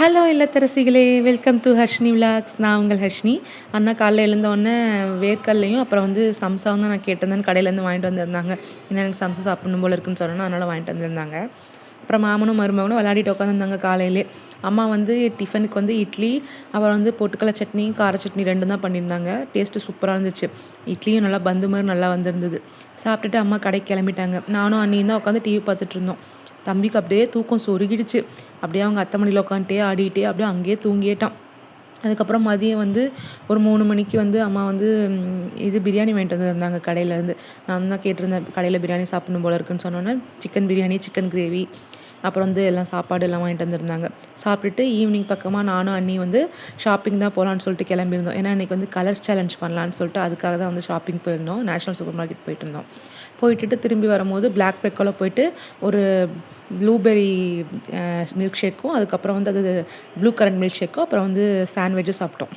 Hello இல்லத்தரசிகளே! Welcome to Harshini vlogs. நான் உங்கள் ஹர்ஷினி. அண்ணா காலைல எழுந்தவுடனே வேர்க்கடலையும், அப்புறம் வந்து சம்சாவும் தான் நான் கேட்டிருந்தேன். கடையிலேருந்து வாங்கிட்டு வந்திருந்தாங்க. ஏன்னா எனக்கு சம்சா சாப்பிடணும் போல இருக்குன்னு சொன்னேன்னா, அதனால வாங்கிட்டு வந்திருந்தாங்க. அப்புறம் மாமனும், மருமகனும் விளையாடிட்டு உட்காந்துருந்தாங்க காலையிலே. அம்மா வந்து டிஃபனுக்கு வந்து இட்லி, அப்புறம் வந்து பொட்டுக்கடல சட்னி, கார சட்னி 2ம் தான் பண்ணியிருந்தாங்க. டேஸ்ட்டு சூப்பரா இருந்துச்சு. இட்லியும் நல்லா பந்து மாரி நல்லா வந்திருந்தது. சாப்பிட்டுட்டு அம்மா கடைக்கு கிளம்பிட்டாங்க. நானும் அண்ணியும் தான் உட்காந்து டிவி பார்த்துட்ருந்தோம். தம்பிக்கு அப்படியே தூக்கம் சொருகிடுச்சு. அப்படியே அவங்க அத்தை மடியில உட்காந்துட்டே ஆடிட்டே அப்படியே அங்கேயே தூங்கிட்டான். அதுக்கப்புறம் மதியம் வந்து ஒரு 3 மணிக்கு வந்து அம்மா வந்து இது பிரியாணி வாங்கிட்டு வந்திருந்தாங்க கடையிலேருந்து. நான் தான் கேட்டிருந்தேன், கடையில பிரியாணி சாப்பிடணும் போல இருக்குன்னு சொன்னோன்னே, சிக்கன் பிரியாணி, சிக்கன் கிரேவி, அப்புறம் வந்து எல்லாம் சாப்பாடு எல்லாம் வாங்கிட்டு வந்திருந்தாங்க. சாப்பிட்டுட்டு ஈவினிங் பக்கமா நானும் அண்ணியும் வந்து ஷாப்பிங் தான் போலான்னு சொல்லிட்டு கிளம்பியிருந்தோம். ஏன்னா இன்னைக்கு வந்து கலர்ஸ் சேலஞ்ச் பண்ணலான்னு சொல்லிட்டு அதுக்காக தான் வந்து ஷாப்பிங் போயிருந்தோம். நேஷனல் சூப்பர் மார்க்கெட் போயிட்டுருந்தோம். போயிட்டுட்டு திரும்பி வரும்போது பிளாக் பெக்கோல போயிட்டு ஒரு ப்ளூபெர்ரி மில்க் ஷேக்கும், அதுக்கப்புறம் வந்து அது ப்ளூ கரண்ட் மில்க் ஷேக்கும், அப்புறம் வந்து சாண்ட்விச்சும் சாப்பிட்டோம்.